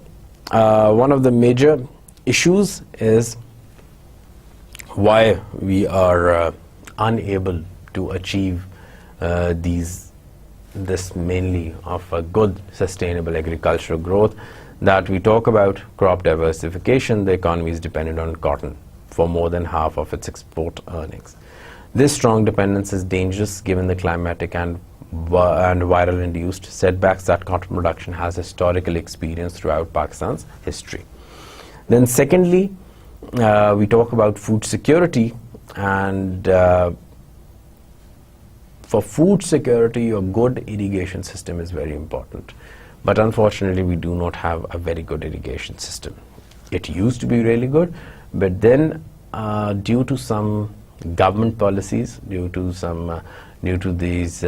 one of the major issues is why we are unable to achieve this mainly of a good sustainable agricultural growth, that we talk about crop diversification. The economy is dependent on cotton for more than half of its export earnings. This strong dependence is dangerous given the climatic and viral induced setbacks that cotton production has historically experienced throughout Pakistan's history. Then secondly, we talk about food security, and for food security, a good irrigation system is very important. But unfortunately, we do not have a very good irrigation system. It used to be really good, but then due to some government policies, due to these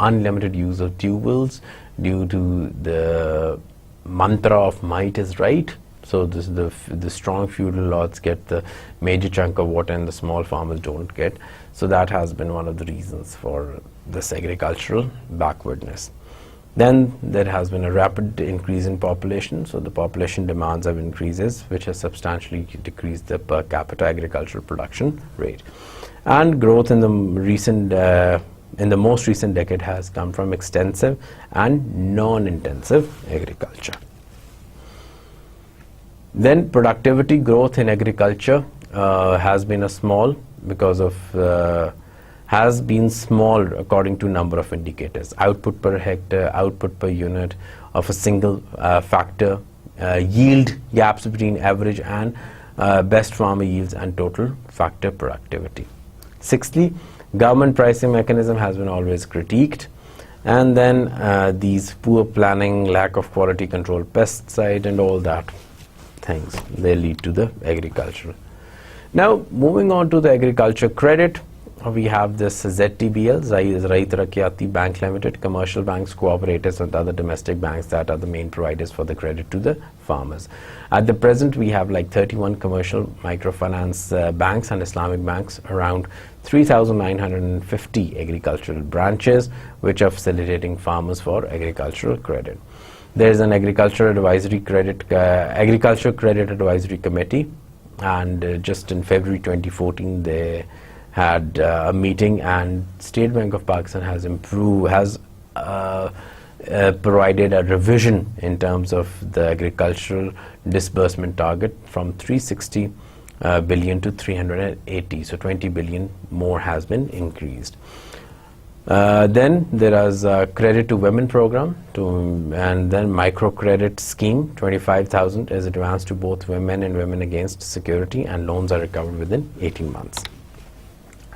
unlimited use of tube wells, due to the mantra of might is right, So this the strong feudal lords get the major chunk of water and the small farmers don't get. So that has been one of the reasons for this agricultural backwardness. Then there has been a rapid increase in population, so the population demands have increases, which has substantially decreased the per capita agricultural production rate. And growth in the most recent decade has come from extensive and non-intensive agriculture. Then productivity growth in agriculture has been small according to number of indicators: output per hectare, output per unit of a single factor, yield gaps between average and best farmer yields, and total factor productivity. Sixthly, government pricing mechanism has been always critiqued, and then these poor planning, lack of quality control, pesticide and all that things, they lead to the agricultural. Now moving on to the agriculture credit, we have this ZTBL, Rait Rakyati Bank Limited, commercial banks, cooperatives and other domestic banks that are the main providers for the credit to the farmers. At the present, we have like 31 commercial microfinance banks and Islamic banks, around 3,950 agricultural branches which are facilitating farmers for agricultural credit. There is an agriculture credit advisory committee, and just in February 2014 they had a meeting, and State Bank of Pakistan has provided a revision in terms of the agricultural disbursement target from 360 billion to 380, so 20 billion more has been increased. Then there is a credit to women program, and then microcredit scheme, 25,000 is advanced to both women and women against security, and loans are recovered within 18 months.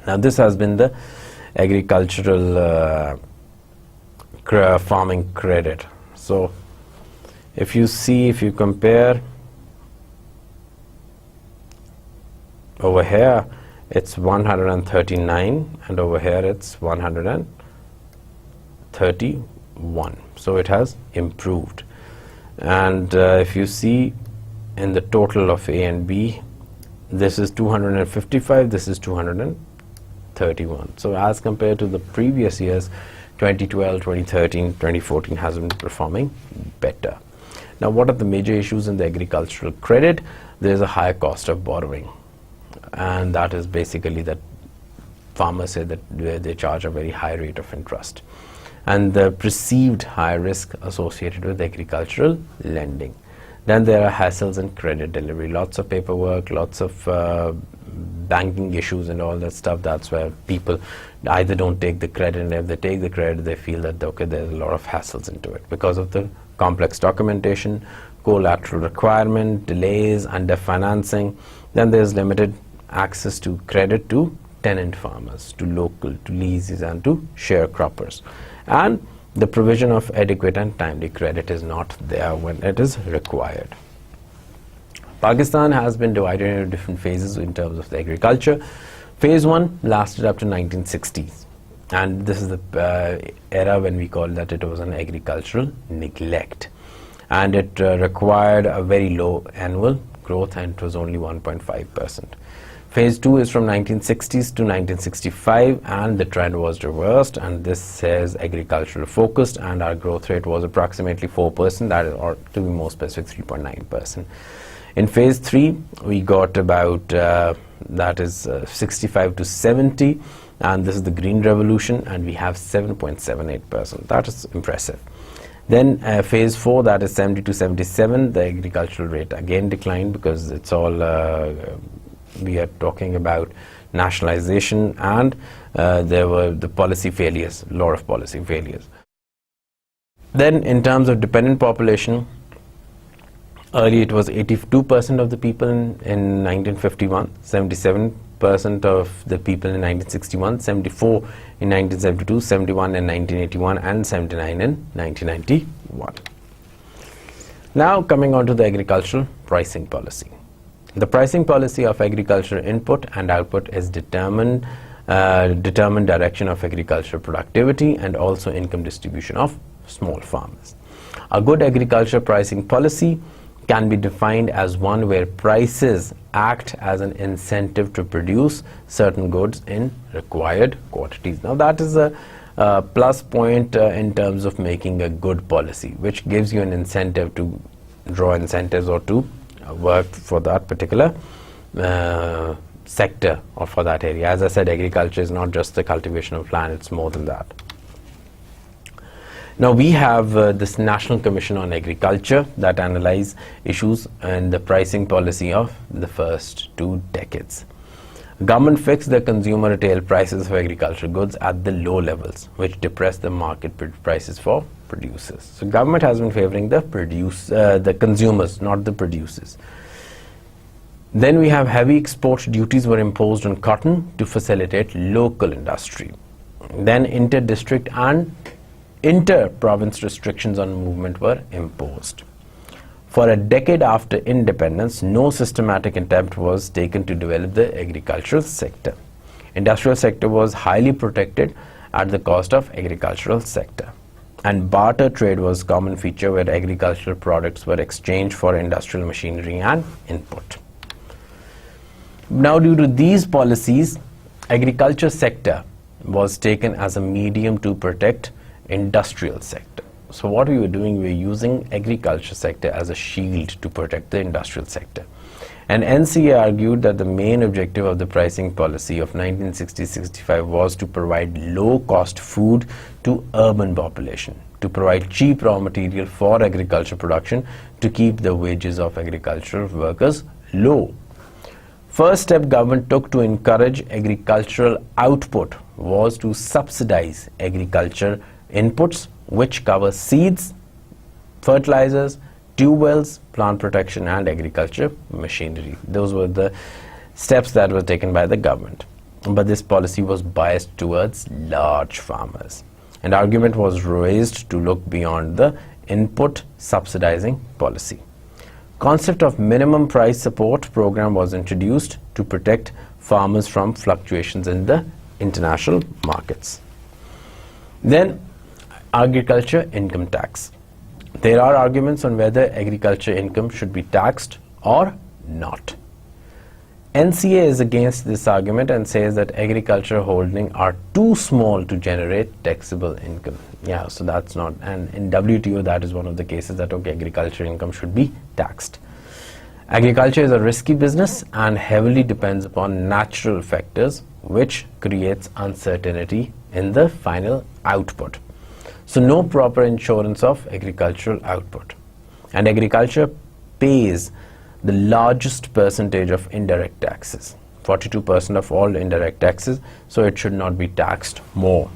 Now this has been the agricultural farming credit. So if you compare over here, it's 139, and over here it's 131. So it has improved. And if you see in the total of A and B, this is 255, this is 231. So as compared to the previous years, 2012, 2013, 2014 has been performing better. Now what are the major issues in the agricultural credit? There is a high cost of borrowing, and that is basically that farmers say that they charge a very high rate of interest, and the perceived high risk associated with agricultural lending. Then there are hassles in credit delivery, lots of paperwork, lots of banking issues and all that stuff. That's where people either don't take the credit, and if they take the credit, they feel that okay, there's a lot of hassles into it because of the complex documentation, collateral requirement, delays, under financing. Then there's limited access to credit to tenant farmers, to local, to leases, and to sharecroppers. And the provision of adequate and timely credit is not there when it is required. Pakistan has been divided into different phases in terms of the agriculture. Phase 1 lasted up to 1960s, and this is the era when we call that it was an agricultural neglect, and it required a very low annual growth, and it was only 1.5%. Phase 2 is from 1960s to 1965, and the trend was reversed, and this says agricultural focused, and our growth rate was approximately 4%, that is, or to be more specific, 3.9%. In phase 3, we got about, that is 65 to 70, and this is the green revolution, and we have 7.78%. That is impressive. Then phase 4, that is 70 to 77, the agricultural rate again declined because it's all, we are talking about nationalization, and there were the policy failures, a lot of policy failures. Then in terms of dependent population, early it was 82% of the people in 1951, 77% of the people in 1961, 74 in 1972, 71 in 1981, and 79 in 1991. Now coming on to the agricultural pricing policy. The pricing policy of agricultural input and output is determined direction of agricultural productivity and also income distribution of small farmers. A good agriculture pricing policy can be defined as one where prices act as an incentive to produce certain goods in required quantities. Now that is a plus point in terms of making a good policy, which gives you an incentive to draw incentives or to work for that particular sector or for that area. As I said, agriculture is not just the cultivation of land, it's more than that. Now we have this National Commission on Agriculture that analyze issues and the pricing policy of the first 2 decades. Government fixed the consumer retail prices of agricultural goods at the low levels, which depressed the market prices for producers. So government has been favoring the consumers, not the producers. Then we have heavy export duties were imposed on cotton to facilitate local industry. Then inter-district and inter-province restrictions on movement were imposed. For a decade after independence, no systematic attempt was taken to develop the agricultural sector. Industrial sector was highly protected at the cost of agricultural sector. And barter trade was a common feature where agricultural products were exchanged for industrial machinery and input. Now due to these policies, agriculture sector was taken as a medium to protect industrial sector. So what we were doing, we were using agriculture sector as a shield to protect the industrial sector. And NCA argued that the main objective of the pricing policy of 1960-65 was to provide low-cost food to urban population, to provide cheap raw material for agriculture production, to keep the wages of agricultural workers low. First step government took to encourage agricultural output was to subsidize agriculture inputs, which cover seeds, fertilizers, tube wells, plant protection and agriculture machinery. Those were the steps that were taken by the government. But this policy was biased towards large farmers. An argument was raised to look beyond the input subsidizing policy. Concept of minimum price support program was introduced to protect farmers from fluctuations in the international markets. Then agriculture income tax. There are arguments on whether agriculture income should be taxed or not. NCA is against this argument and says that agriculture holdings are too small to generate taxable income. Yeah, so that's not, and in WTO that is one of the cases that okay, agriculture income should be taxed. Agriculture is a risky business and heavily depends upon natural factors, which creates uncertainty in the final output. So no proper insurance of agricultural output. And agriculture pays the largest percentage of indirect taxes, 42% of all indirect taxes, so it should not be taxed more.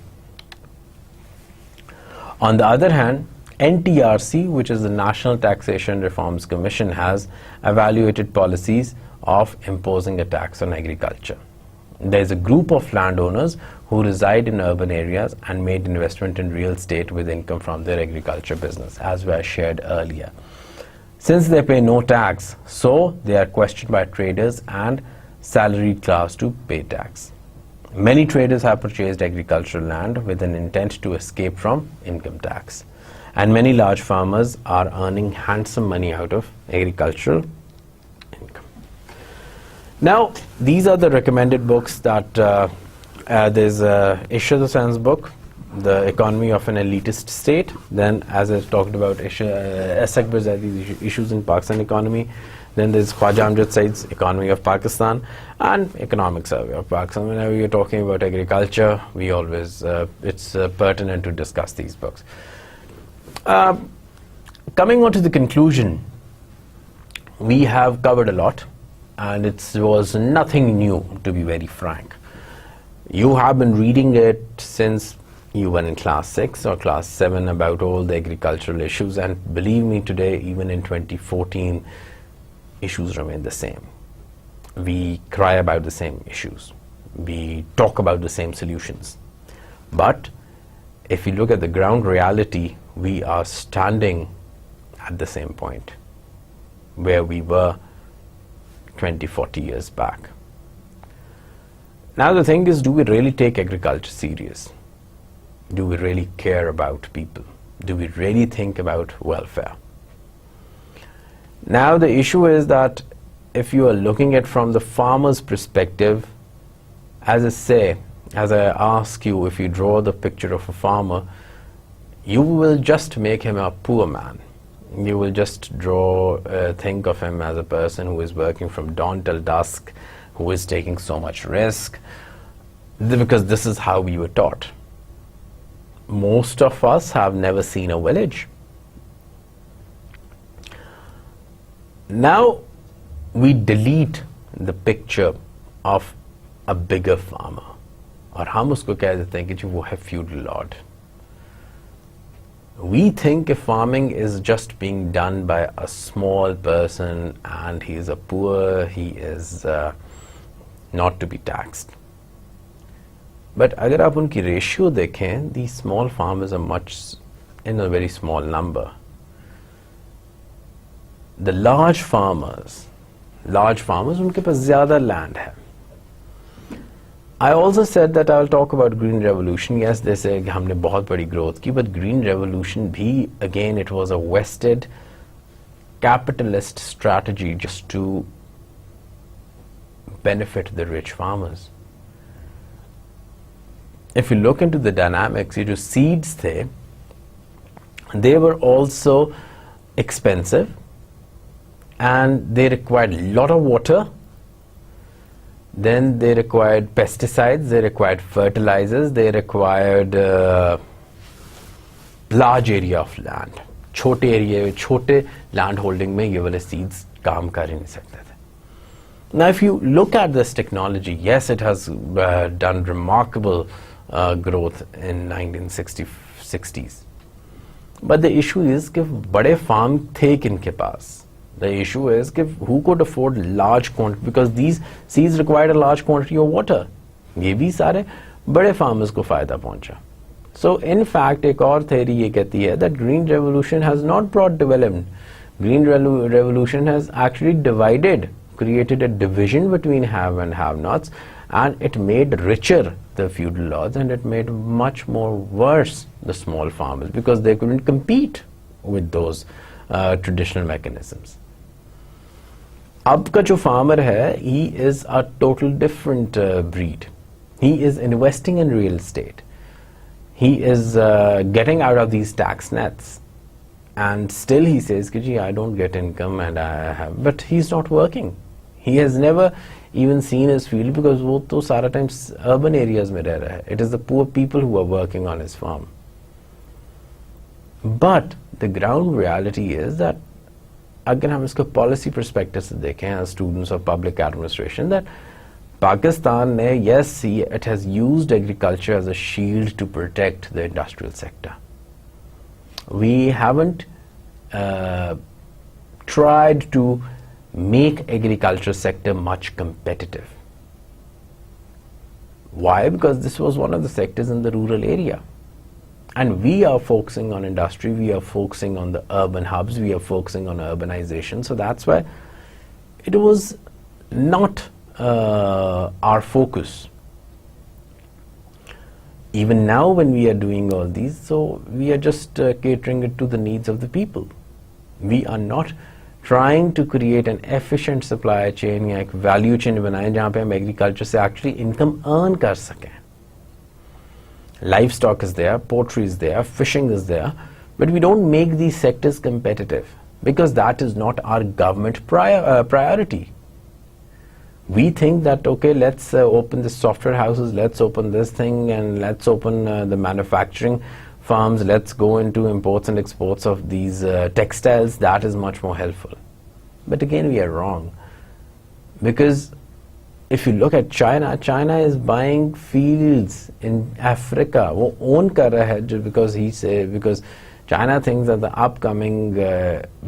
On the other hand, NTRC, which is the National Taxation Reforms Commission, has evaluated policies of imposing a tax on agriculture. There is a group of landowners who reside in urban areas and made investment in real estate with income from their agriculture business, as we shared earlier. Since they pay no tax, so they are questioned by traders and salaried class to pay tax. Many traders have purchased agricultural land with an intent to escape from income tax. And many large farmers are earning handsome money out of agricultural income. Now, these are the recommended books that there's Ishad Husain's book, The Economy of an Elitist State. Then, as I talked about, S. Akbar Zaidi's Issues in Pakistan Economy. Then there's Khwaja Amjad Said's Economy of Pakistan and Economic Survey of Pakistan. Whenever you're talking about agriculture, we always, it's pertinent to discuss these books. Coming on to the conclusion, we have covered a lot and it was nothing new, to be very frank. You have been reading it since you were in class 6 or class 7 about all the agricultural issues, and believe me, today, even in 2014, issues remain the same. We cry about the same issues. We talk about the same solutions. But if you look at the ground reality, we are standing at the same point where we were 20-40 years back. Now the thing is, do we really take agriculture serious? Do we really care about people? Do we really think about welfare? Now the issue is that if you are looking at from the farmer's perspective, as I ask you, if you draw the picture of a farmer, you will just make him a poor man. You will just think of him as a person who is working from dawn till dusk, who is taking so much risk, because this is how we were taught. Most of us have never seen a village. Now we delete the picture of a bigger farmer, और हम उसको कह देते हैं कि जी वो है feudal lord. We think if farming is just being done by a small person and he is a poor, he is not to be taxed. But अगर आप उनकी ratio देखें, these small farmers are much in a very small number. The large farmers उनके पास ज़्यादा land है. I also said that I will talk about Green Revolution. Yes, they say कि हमने बहुत बड़ी growth की, but Green Revolution भी, again, it was a vested capitalist strategy just to benefit the rich farmers. If you look into the dynamics, ये जो seeds थे, they were also expensive and they required a lot of water. Then they required pesticides, they required fertilizers, they required large area of land. छोटे area, छोटे land holding में ये वाले seeds काम कर ही नहीं सकते थे. Now if you look at this technology, yes, it has done remarkable growth in 1960s. But the issue is कि बड़े farm थे किनके पास? The issue is who could afford large quantity, because these seeds required a large quantity of water. ये भी सारे बड़े farmers को फायदा पहुंचा. So in fact एक और theory ये कहती है that Green Revolution has not brought development. Green Revolution has actually created a division between have and have-nots, and it made richer the feudal lords and it made much more worse the small farmers because they couldn't compete with those traditional mechanisms. अब का जो farmer है, he is a total different breed. He is investing in real estate. He is getting out of these tax nets, and still he says कि जी I don't get income and I have, but he's not working. He has never even seen his field because वो तो सारा time urban areas में रह रहा है. It is the poor people who are working on his farm. But the ground reality is that अगर हम इसको policy perspective से देखें as students of public administration, that Pakistan ने, yes, it has used agriculture as a shield to protect the industrial sector. We haven't tried to make agriculture sector much competitive. Why? Because this was one of the sectors in the rural area. And we are focusing on industry, we are focusing on the urban hubs, we are focusing on urbanization. So that's why it was not our focus. Even now when we are doing all these, so we are just catering it to the needs of the people. We are not trying to create an efficient supply chain या एक value chain बनाएं जहाँ पे हम agriculture से actually income earn कर सकें. Livestock is there, poultry is there, fishing is there, but we don't make these sectors competitive because that is not our government priority. We think that, okay, let's open the software houses, let's open this thing, and let's open the manufacturing farms, let's go into imports and exports of these textiles. That is much more helpful. But again, we are wrong, because if you look at China, China is buying fields in Africa. वो own कर रहा है just because China thinks that the upcoming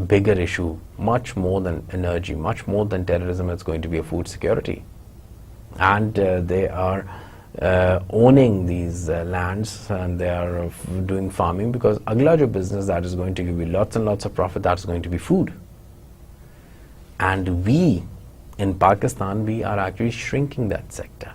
bigger issue, much more than energy, much more than terrorism, is going to be a food security. And they are owning these lands and they are doing farming because अगला जो business that is going to give you lots and lots of profit, that's going to be food. And we in Pakistan, we are actually shrinking that sector.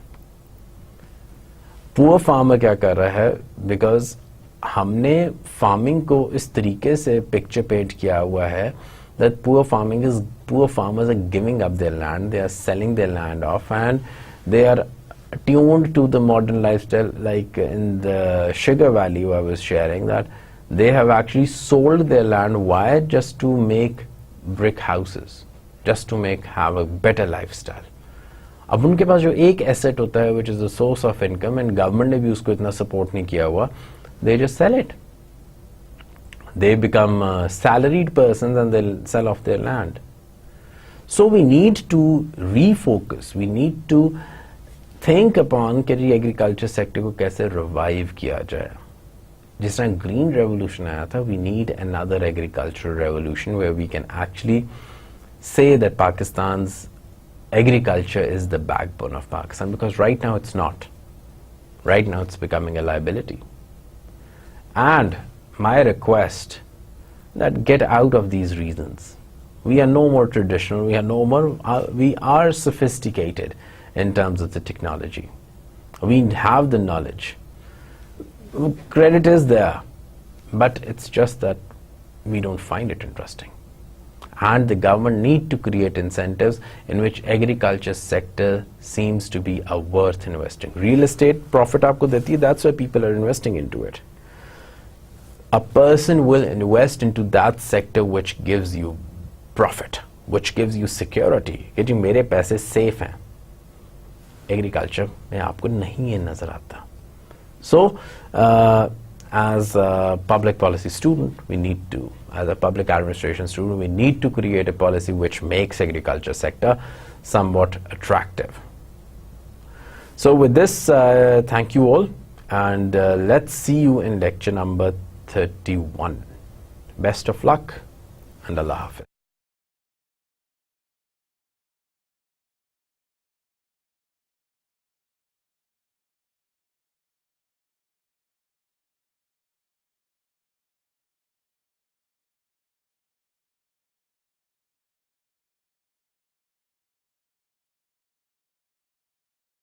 Poor farmer क्या कर रहा है? Because हमने farming को इस तरीके से picture paint किया हुआ है that poor farmers are giving up their land, they are selling their land off, and they are tuned to the modern lifestyle. Like in the Sugar Valley I was sharing, that they have actually sold their land. Why? Just to make brick houses, just to have a better lifestyle. अब उनके पास जो एक asset होता है which is the source of income, and government ने भी उसको इतना support नहीं किया हुआ, they just sell it. They become salaried persons and they'll sell off their land. So we need to refocus, we need to think upon कि agriculture sector को कैसे revive किया जाए. जिस तरह green revolution आया था, we need another agricultural revolution where we can actually say that Pakistan's agriculture is the backbone of Pakistan, because right now it's not. Right now it's becoming a liability. And my request, that get out of these reasons. We are no more traditional, we are sophisticated in terms of the technology. We have the knowledge. Credit is there, but it's just that we don't find it interesting. And the government need to create incentives in which agriculture sector seems to be a worth investing. Real estate profit aapko deti hai, that's why people are investing into it. A person will invest into that sector which gives you profit, which gives you security. कि जी मेरे पैसे safe हैं. Agriculture में आपको नहीं ये नजर आता. So, as a public policy student, we need to, as a public administration student, we need to create a policy which makes agriculture sector somewhat attractive. So with this, thank you all, and let's see you in lecture number 31. Best of luck, and Allah Hafiz.